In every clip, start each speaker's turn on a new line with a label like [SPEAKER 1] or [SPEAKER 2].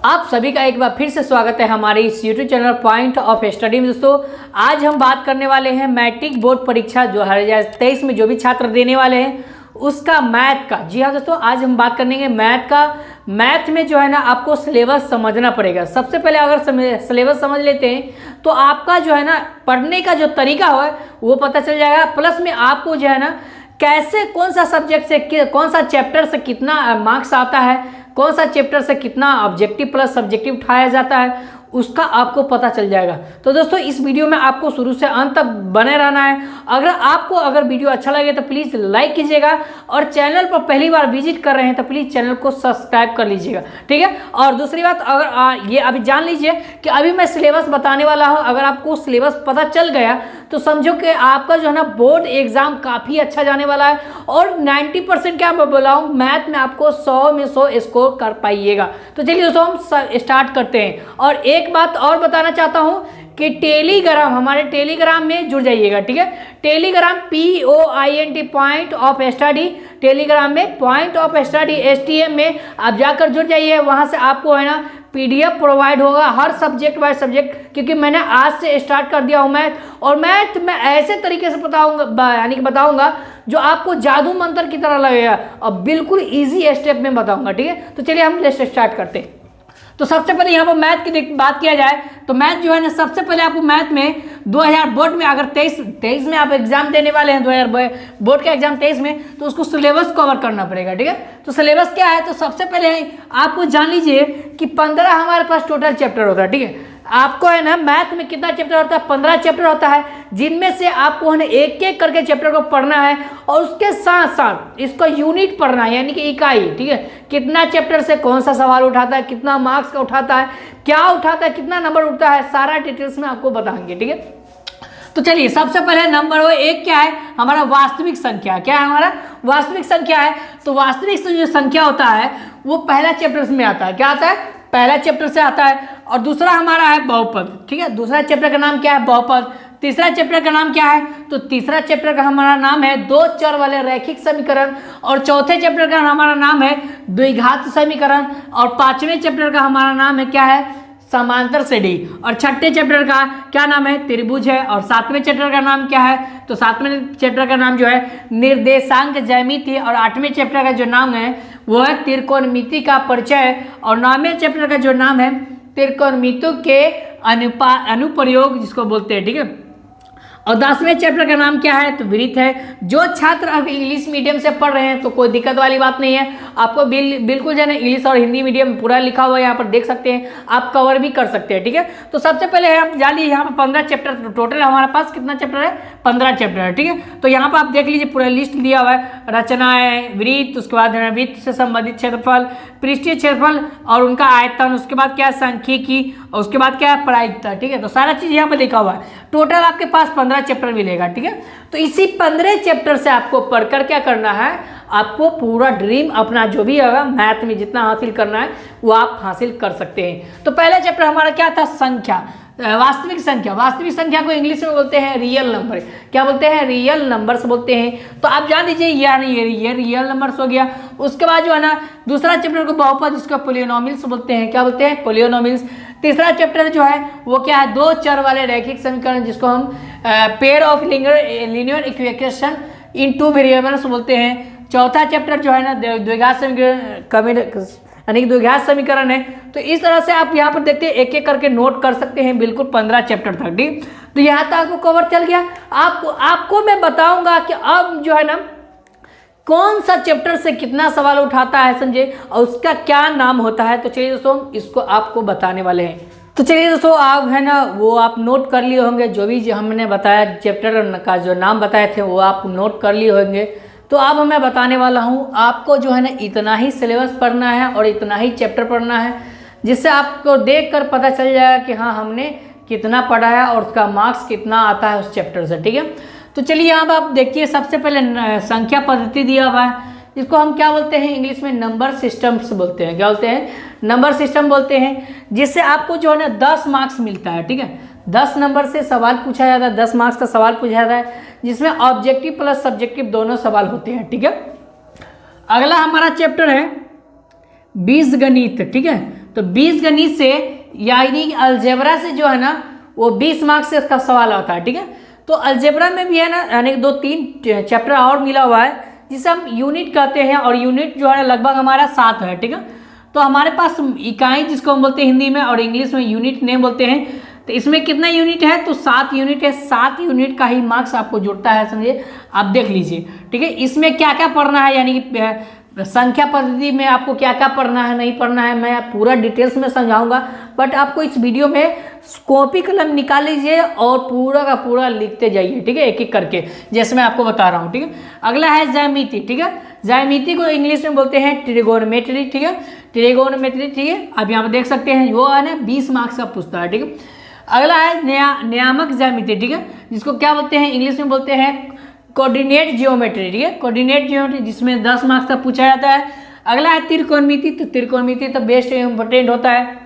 [SPEAKER 1] आप सभी का एक बार फिर से स्वागत है हमारे इस YouTube channel point of study में। दोस्तों आज हम बात करने वाले हैं मैट्रिक बोर्ड परीक्षा 2023 में जो भी छात्र देने वाले हैं उसका मैथ का। जी हाँ दोस्तों, आज हम बात करेंगे मैथ का। मैथ में जो है ना आपको सिलेबस समझना पड़ेगा। सबसे पहले अगर सिलेबस समझ लेते हैं तो आपका जो है ना पढ़ने का जो तरीका है वो पता चल जाएगा। प्लस में आपको जो है ना कैसे कौन सा सब्जेक्ट से कौन सा चैप्टर से कितना मार्क्स आता है, कौन सा चैप्टर से कितना ऑब्जेक्टिव प्लस सब्जेक्टिव उठाया जाता है उसका आपको पता चल जाएगा। तो दोस्तों इस वीडियो में आपको शुरू से अंत तक बने रहना है। अगर वीडियो अच्छा लगे तो प्लीज़ लाइक कीजिएगा और चैनल पर पहली बार विजिट कर रहे हैं तो प्लीज़ चैनल को सब्सक्राइब कर लीजिएगा, ठीक है। और दूसरी बात, अगर ये अभी जान लीजिए कि अभी मैं सिलेबस बताने वाला हूँ। अगर आपको सिलेबस पता चल गया तो समझो कि आपका जो है ना बोर्ड एग्जाम काफ़ी अच्छा जाने वाला है और 90% क्या मैं बोला हूँ मैथ में आपको 100 में 100 स्कोर कर पाइएगा। तो चलिए दोस्तों हम स्टार्ट करते हैं। और एक बात और बताना चाहता हूँ कि टेलीग्राम, हमारे टेलीग्राम में जुड़ जाइएगा, ठीक है। Telegram POINT point of study, Telegram में पॉइंट ऑफ स्टडी STM में आप जाकर जुड़ जाइए। वहाँ से आपको है ना PDF प्रोवाइड होगा हर सब्जेक्ट बाय सब्जेक्ट, क्योंकि मैंने आज से स्टार्ट कर दिया हूँ मैथ। और मैथ मैं ऐसे तरीके से बताऊँगा जो आपको जादू मंत्र की तरह लगेगा और बिल्कुल ईजी स्टेप में बताऊँगा, ठीक है। तो चलिए हम स्टार्ट करते हैं। तो सबसे पहले यहाँ पर मैथ की बात किया जाए तो मैथ जो है ना सबसे पहले आपको मैथ में 2000 बोर्ड में अगर 23 में आप एग्जाम देने वाले हैं 2000 बोर्ड का एग्जाम 23 में, तो उसको सिलेबस कवर करना पड़ेगा, ठीक है। तो सिलेबस क्या है, तो सबसे पहले आपको जान लीजिए कि 15 हमारे पास टोटल चैप्टर होता है, ठीक है। आपको है ना मैथ में कितना चैप्टर होता है, 15 चैप्टर होता है, जिनमें से आपको है ना एक एक करके चैप्टर को पढ़ना है और उसके साथ साथ इसको यूनिट पढ़ना है, यानी कि इकाई, ठीक है। कितना चैप्टर से कौन सा सवाल उठाता है, कितना मार्क्स का उठाता है, क्या उठाता है, कितना नंबर उठता है, सारा डिटेल्स में आपको बताएंगे, ठीक है। तो चलिए सबसे पहले नंबर 1 क्या है, हमारा वास्तविक संख्या। क्या है हमारा वास्तविक संख्या है, तो वास्तविक जो संख्या होता है वो पहला चैप्टर में आता है। क्या आता है, पहला चैप्टर से आता है। और दूसरा हमारा है बहुपद, ठीक है। दूसरा चैप्टर का नाम क्या है, बहुपद। तीसरा चैप्टर का नाम क्या है, तो तीसरा चैप्टर का हमारा नाम है दो चर वाले रैखिक समीकरण। और चौथे चैप्टर का हमारा नाम है द्विघात समीकरण। और पांचवें चैप्टर का हमारा नाम है क्या है, समांतर श्रेणी। और छठे चैप्टर का क्या नाम है, त्रिभुज है। और सातवें चैप्टर का नाम क्या है, तो सातवें चैप्टर का नाम जो है निर्देशांक ज्यामिति। और आठवें चैप्टर का जो नाम है वो है त्रिकोणमिति का परिचय। और नौवें चैप्टर का जो नाम है त्रिकोणमिति के अनुप्रयोग जिसको बोलते हैं, ठीक है। और 10वें चैप्टर का नाम क्या है, तो वृत्त है। जो छात्र अब इंग्लिश मीडियम से पढ़ रहे हैं तो कोई दिक्कत वाली बात नहीं है, आपको बिल्कुल जो है ना इंग्लिश और हिंदी मीडियम पूरा लिखा हुआ है, यहाँ पर देख सकते हैं, आप कवर भी कर सकते हैं, ठीक है। तो सबसे पहले हम जान लीजिए यहाँ पर 15 चैप्टर टोटल हमारे पास कितना चैप्टर है, 15 चैप्टर है, ठीक है। तो यहाँ पर आप देख लीजिए पूरा लिस्ट दिया हुआ है, रचनाएं, वृत्त, उसके बाद वृत्त से संबंधित क्षेत्रफल, पृष्ठीय क्षेत्रफल और उनका आयतन, उसके बाद क्या है सांख्यिकी, और उसके बाद क्या है प्रायिकता, ठीक है। तो सारा चीज़ यहाँ पर लिखा हुआ है। टोटल आपके पास 15 चैप्टर मिलेगा, ठीक है। तो इसी 15 चैप्टर से आपको पढ़कर क्या करना है, आपको पूरा ड्रीम अपना जो भी होगा मैथ में जितना हासिल करना है वो आप हासिल कर सकते हैं। तो पहला चैप्टर हमारा क्या था, संख्या, वास्तविक संख्या। वास्तविक संख्या को इंग्लिश में बोलते हैं रियल नंबर। क्या बोलते हैं, रियल नंबर्स बोलते हैं। तो आप जान दीजिए ये रियल नंबर्स हो गया। उसके बाद जो है ना दूसरा चैप्टर को बहुपद, जिसको पोलिनोमियल्स बोलते हैं। क्या बोलते हैं, पोलिनोमियल्स। तीसरा चैप्टर जो है वो क्या है, दो चर वाले रैखिक समीकरण, जिसको हम pair of linear equation in two variables बोलते हैं। चौथा चैप्टर जो है ना द्विघात समीकरण, यानी कि द्विघात समीकरण है। तो इस तरह से आप यहाँ पर देखते हैं, एक एक करके नोट कर सकते हैं बिल्कुल 15 चैप्टर तक, ठीक। तो यहाँ तक आपको कवर चल गया। आपको मैं बताऊंगा कि अब जो है ना कौन सा चैप्टर से कितना सवाल उठाता है, समझे, और उसका क्या नाम होता है। तो चलिए दोस्तों इसको आपको बताने वाले हैं। तो चलिए दोस्तों आप है ना वो आप नोट कर लिए होंगे, जो भी हमने बताया चैप्टर का जो नाम बताए थे वो आप नोट कर लिए होंगे। तो अब मैं बताने वाला हूँ, आपको जो है ना इतना ही सिलेबस पढ़ना है और इतना ही चैप्टर पढ़ना है, जिससे आपको देखकर पता चल जाएगा कि हाँ हमने कितना पढ़ा है और उसका मार्क्स कितना आता है उस चैप्टर से, ठीक है। तो चलिए यहाँ पर आप देखिए, सबसे पहले संख्या पद्धति दिया हुआ है, जिसको हम क्या बोलते हैं इंग्लिश में नंबर सिस्टम्स बोलते हैं। क्या बोलते हैं, नंबर सिस्टम बोलते हैं, जिससे आपको जो है ना 10 मार्क्स मिलता है, ठीक है। 10 नंबर से सवाल पूछा जाता है, 10 मार्क्स का सवाल पूछा जाता है, जिसमें ऑब्जेक्टिव प्लस सब्जेक्टिव दोनों सवाल होते हैं, ठीक है। अगला हमारा चैप्टर है बीजगणित, ठीक है। तो बीजगणित से यानी अलजेब्रा से जो है ना वो 20 मार्क्स से इसका सवाल आता है, ठीक है। तो अलजेब्रा में भी है ना यानी 2-3 चैप्टर और मिला हुआ है जिसे हम यूनिट कहते हैं, और यूनिट जो है लगभग हमारा 7 है, ठीक है। तो हमारे पास इकाई जिसको हम बोलते हैं हिंदी में और इंग्लिश में यूनिट नेम बोलते हैं। तो इसमें कितना यूनिट है, तो 7 यूनिट है। 7 यूनिट का ही मार्क्स आपको जुड़ता है, समझिए, आप देख लीजिए, ठीक है। इसमें क्या क्या पढ़ना है, यानी कि संख्या पद्धति में आपको क्या क्या पढ़ना है नहीं पढ़ना है, मैं पूरा डिटेल्स में समझाऊंगा। बट आपको इस वीडियो में कॉपी कलम निकाल लीजिए और पूरा का पूरा लिखते जाइए, ठीक है, एक एक करके, जैसे मैं आपको बता रहा हूँ, ठीक है। अगला है ज्यामिति, ठीक है। ज्यामिति को इंग्लिश में बोलते हैं ट्रिगोनोमेट्री, ठीक है, ट्रिगोनोमेट्री, ठीक है। आप यहाँ पर देख सकते हैं वो है ना 20 मार्क्स का पूछता है, ठीक है। अगला है नियामक ज्यामिति, ठीक है, जिसको क्या बोलते हैं इंग्लिश में बोलते हैं कोऑर्डिनेट जियोमेट्री, ठीक है, कोऑर्डिनेट जियोमेट्री, जिसमें 10 मार्क्स का पूछा जाता है। अगला है त्रिकोणमिति, तो त्रिकोणमिति तो बेस्ट इंपॉर्टेंट होता है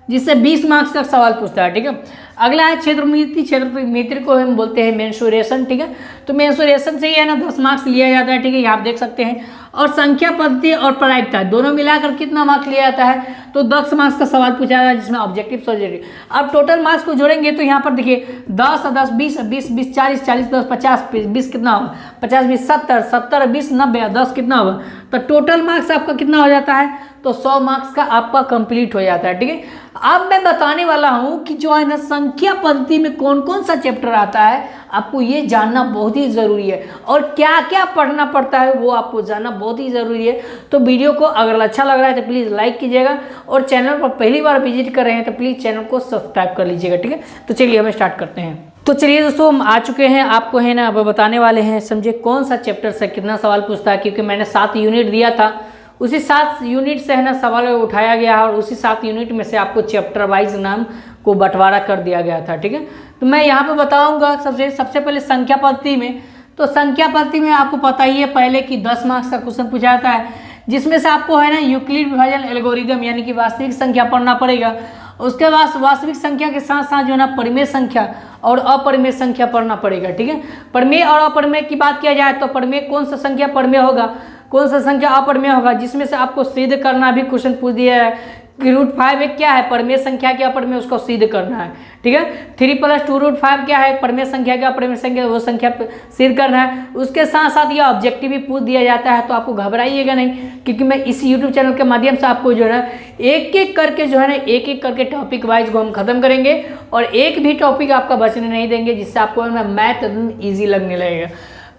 [SPEAKER 1] जिससे 20 मार्क्स का सवाल पूछता है, ठीक है। अगला है क्षेत्रमिति, क्षेत्रमिति को हम बोलते हैं मेंसुरेशन, ठीक है। तो मेंसुरेशन से ही है ना 10 मार्क्स लिया जाता है, ठीक है, ये आप देख सकते हैं। और संख्या पद्धति और प्रायिकता दोनों मिलाकर कितना मार्क्स लिया जाता है, तो 10 मार्क्स का सवाल पूछा जाता है जिसमें ऑब्जेक्टिव सब्जेक्टिव। अब टोटल मार्क्स को जोड़ेंगे तो यहाँ पर देखिए 10 10 20 20 20 40 40 10 50 20 कितना होगा, 50 20 70 70 20 90 10 कितना होगा, तो टोटल मार्क्स आपका कितना हो जाता है, तो 100 मार्क्स का आपका कंप्लीट हो जाता है, ठीक है। अब मैं बताने वाला हूँ कि जो है ना संख्या पद्धति में कौन कौन सा चैप्टर आता है, आपको ये जानना बहुत ही ज़रूरी है, और क्या क्या पढ़ना पड़ता है वो आपको जानना बहुत ही ज़रूरी है। तो वीडियो को अगर अच्छा लग रहा है तो प्लीज़ लाइक कीजिएगा, और चैनल पर पहली बार विजिट कर रहे हैं तो प्लीज़ चैनल को सब्सक्राइब कर लीजिएगा, ठीक है। तो चलिए हम स्टार्ट करते हैं। तो चलिए दोस्तों, हम आ चुके हैं, आपको है ना अब बताने वाले हैं, समझे कौन सा चैप्टर से कितना सवाल पूछता है, क्योंकि मैंने 7 यूनिट दिया था, उसी 7 यूनिट से है ना सवाल उठाया गया है, और उसी 7 यूनिट में से आपको चैप्टर वाइज नाम को बंटवारा कर दिया गया था, ठीक है। तो मैं यहाँ पे बताऊँगा सबसे पहले संख्या पद्धति में। तो संख्या पद्धति में आपको पता ही है पहले कि 10 मार्क्स का क्वेश्चन पूछा जाता है, जिसमें से आपको है ना यूक्लिड विभाजन एल्गोरिदम यानी कि वास्तविक संख्या पढ़ना पड़ेगा। उसके बाद वास्तविक संख्या के साथ साथ जो है ना परिमेय संख्या और अपरिमेय संख्या पढ़ना पड़ेगा, ठीक है। परिमेय और अपरिमेय की बात किया जाए तो परिमेय कौन सा संख्या परिमेय होगा, कौन सा संख्या अपरिमेय होगा, जिसमें से आपको सिद्ध करना भी क्वेश्चन पूछ दिया है कि √5 एक क्या है, परिमेय संख्या के अपरिमेय, उसको सिद्ध करना है, ठीक है। 3 + 2 √5 क्या है, परिमेय संख्या के अपरिमेय संख्या, वो संख्या सिद्ध करना है। उसके साथ साथ ये ऑब्जेक्टिव भी पूछ दिया जाता है, तो आपको घबराइएगा नहीं, क्योंकि मैं इस यूट्यूब चैनल के माध्यम से आपको जो है ना एक एक करके जो है ना एक एक करके टॉपिक वाइज को हम खत्म करेंगे, और एक भी टॉपिक आपका बचने नहीं देंगे, जिससे आपको मैथ ईजी लगने लगेगा।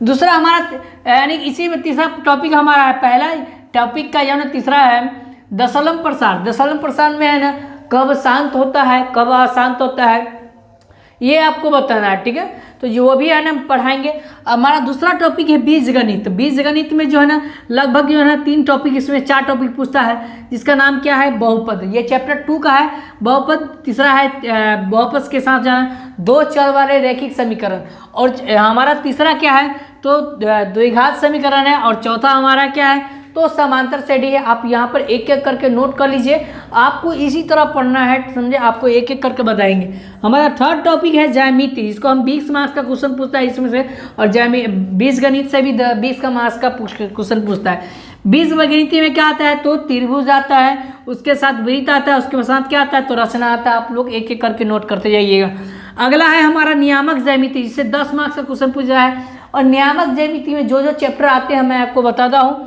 [SPEAKER 1] दूसरा हमारा यानी इसी में तीसरा टॉपिक हमारा है, पहला टॉपिक का जो ना तीसरा है दशमलव प्रसार। दशमलव प्रसार में है ना कब शांत होता है कब अशांत होता है, ये आपको बताना है, ठीक है। तो जो भी है ना पढ़ाएंगे। हमारा दूसरा टॉपिक है बीजगणित। बीजगणित में जो है ना लगभग जो है ना 3 टॉपिक, इसमें 4 टॉपिक पूछता है, जिसका नाम क्या है, बहुपद। ये चैप्टर 2 का है बहुपद। तीसरा है बहुपद के साथ जो है 2 चर वाले रैखिक समीकरण, और हमारा तीसरा क्या है, तो द्विघात समीकरण है, और चौथा हमारा क्या है, तो समांतर श्रेणी है। आप यहाँ पर एक एक करके नोट कर लीजिए, आपको इसी तरह पढ़ना है, समझे, आपको एक एक करके बताएंगे। हमारा थर्ड टॉपिक है ज्यामिति, जिसको हम 20 मार्क्स का क्वेश्चन पूछता है इसमें से, और बीजगणित से भी 20 का मार्क्स का क्वेश्चन पूछता है। बीजगणित में क्या आता है, तो त्रिभुज आता है, उसके साथ वृत्त आता है, उसके साथ क्या आता है, तो रचना आता है। आप लोग एक एक करके नोट करते जाइएगा। अगला है हमारा नियामक ज्यामिति, जिससे 10 मार्क्स का क्वेश्चन पूछा है। और नियामक ज्यामिति में जो जो चैप्टर आते हैं मैं आपको बताता हूँ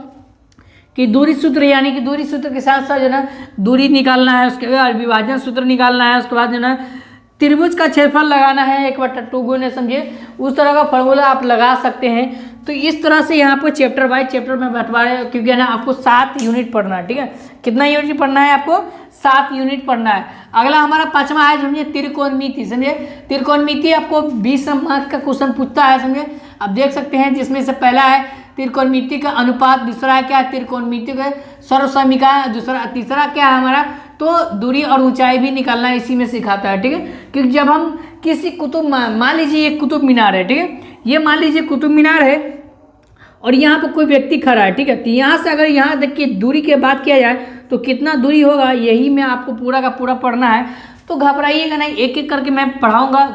[SPEAKER 1] कि दूरी सूत्र, यानी कि दूरी सूत्र के साथ साथ जो ना दूरी निकालना है, उसके बाद विभाजन सूत्र निकालना है, उसके बाद जो ना त्रिभुज का क्षेत्रफल लगाना है 1/2 गुना, समझिए, उस तरह का फॉर्मूला आप लगा सकते हैं। तो इस तरह से यहाँ पर चैप्टर वाइज चैप्टर में बंटवारे, क्योंकि है ना आपको 7 यूनिट पढ़ना है, ठीक है। कितना यूनिट पढ़ना है आपको, 7 यूनिट पढ़ना है। अगला हमारा 5वां है, समझिए, त्रिकोणमिति। समझे, त्रिकोणमिति आपको 20 मार्क्स का क्वेश्चन पूछता है, समझे, आप देख सकते हैं, जिसमें से पहला है त्रिकोणमिति का अनुपात, दूसरा है क्या है, त्रिकोणमिति का सर्वसमीका, तीसरा क्या है हमारा, तो दूरी और ऊंचाई भी निकालना इसी में सिखाता है, ठीक है। क्योंकि जब हम किसी मान लीजिए ये कुतुब मीनार है, ठीक है, ये मान लीजिए कुतुब मीनार है, और यहाँ पर कोई व्यक्ति खड़ा है, ठीक है। तो यहाँ से अगर यहाँ तक की दूरी की बात किया जाए तो कितना दूरी होगा, यही में आपको पूरा का पूरा पढ़ना है। तो घबराइएगा नहीं, एक एक करके मैं पढ़ाऊंगा।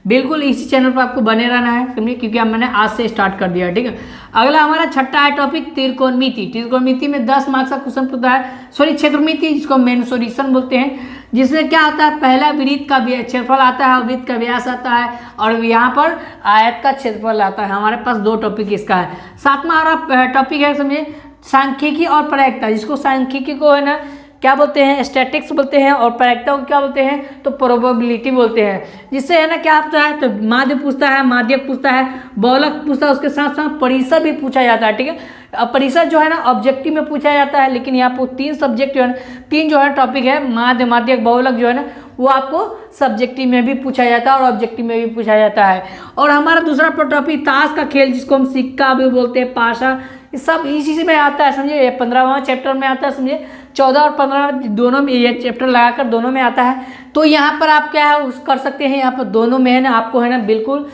[SPEAKER 1] बिल्कुल इसी चैनल पर आपको बने रहना है, क्योंकि अब मैंने आज से स्टार्ट कर दिया है, ठीक है। अगला हमारा छठा है टॉपिक त्रिकोणमिति। त्रिकोणमिति में 10 मार्क्स का क्वेश्चन पूछता है, सॉरी क्षेत्रमिति जिसको मेंसुरेशन बोलते हैं, जिसमें क्या आता है, पहला वृत्त का क्षेत्रफल आता है और वृत्त का व्यास आता है, और यहाँ पर आयत का क्षेत्रफल आता है। हमारे पास 2 टॉपिक इसका है। सातवां हमारा टॉपिक है समझिए सांख्यिकी और प्रायिकता, जिसको सांख्यिकी को है ना क्या बोलते हैं, स्टैटिक्स बोलते हैं, और प्रायिकता को क्या बोलते हैं, तो प्रोबेबिलिटी बोलते हैं। जिससे है ना क्या होता है, तो माध्य पूछता है, माध्यक पूछता है, बहुलक पूछता है, उसके साथ साथ परिसर भी पूछा जाता है, ठीक है। अब परिसर जो है ना ऑब्जेक्टिव में पूछा जाता है, लेकिन यहाँ पर 3 सब्जेक्ट जो है, 3 जो है टॉपिक है, माध्य, माध्यक, बहुलक जो है ना वो आपको सब्जेक्टिव में भी पूछा जाता है और ऑब्जेक्टिव में भी पूछा जाता है। और हमारा दूसरा टॉपिक ताश का खेल, जिसको हम सिक्का भी बोलते हैं, पाशा, ये सब इसी में आता है समझिए। 15वां चैप्टर में आता है समझिए, 14 और 15 दोनों में ये चैप्टर लगाकर दोनों में आता है। तो यहाँ पर आप क्या है उस कर सकते हैं, यहाँ पर दोनों में है ना आपको है ना बिल्कुल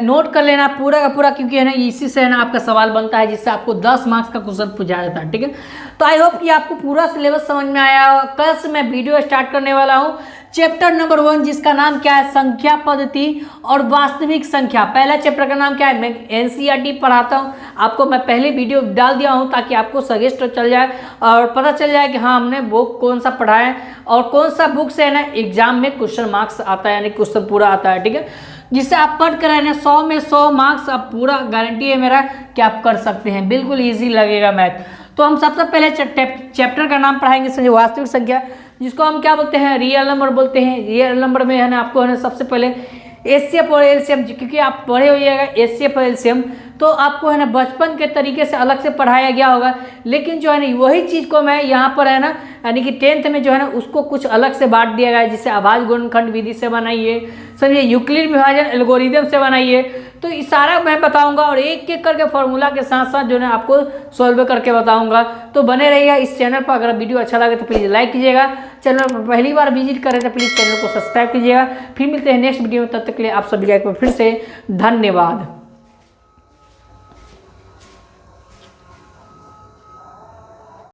[SPEAKER 1] नोट कर लेना पूरा का पूरा, क्योंकि है ना इसी से है ना आपका सवाल बनता है, जिससे आपको 10 मार्क्स का क्वेश्चन पूछा जाता है, ठीक है। तो आई होप कि आपको पूरा सिलेबस समझ में आया होगा। कल से मैं वीडियो स्टार्ट करने वाला हूँ चैप्टर नंबर 1, जिसका नाम क्या है, संख्या पद्धति और वास्तविक संख्या। पहला चैप्टर का नाम क्या है, मैं एनसीईआरटी पढ़ाता हूँ आपको, मैं पहले वीडियो डाल दिया हूँ ताकि आपको सजेस्ट चल जाए और पता चल जाए कि हाँ हमने बुक कौन सा पढ़ा है और कौन सा बुक से है ना एग्जाम में क्वेश्चन मार्क्स आता है, यानी क्वेश्चन पूरा आता है, ठीक है। जिससे आप पढ़ कर है ना 100 में 100 मार्क्स आप पूरा गारंटी है मेरा कि आप कर सकते हैं, बिल्कुल ईजी लगेगा मैथ। तो हम सबसे पहले चैप्टर का नाम पढ़ाएंगे समझिए वास्तविक संख्या, जिसको हम क्या बोलते हैं, रियल नंबर बोलते हैं। रियल नंबर में है ना आपको है ना सबसे पहले एचसीएफ और एलसीएम, क्योंकि आप पढ़े होइएगा एचसीएफ और एलसीएम, तो आपको है ना बचपन के तरीके से अलग से पढ़ाया गया होगा, लेकिन जो है ना वही चीज़ को मैं यहाँ पर है ना यानी कि 10th में जो है ना उसको कुछ अलग से बांट दिया गया है, जिससे आभाज्य गुणनखंड विधि से बनाइए, समझिए यूक्लिड विभाजन एल्गोरिदम से बनाइए। तो ये सारा मैं बताऊंगा और एक एक करके फॉर्मूला के साथ साथ जो है आपको सॉल्व करके बताऊंगा। तो बने रहिएगा इस चैनल पर। अगर वीडियो अच्छा लगे तो प्लीज़ लाइक कीजिएगा, चैनल पर पहली बार विजिट करें तो प्लीज़ चैनल को सब्सक्राइब कीजिएगा। फिर मिलते हैं नेक्स्ट वीडियो में, तब तक के लिए आप सभी का एक बार फिर से धन्यवाद।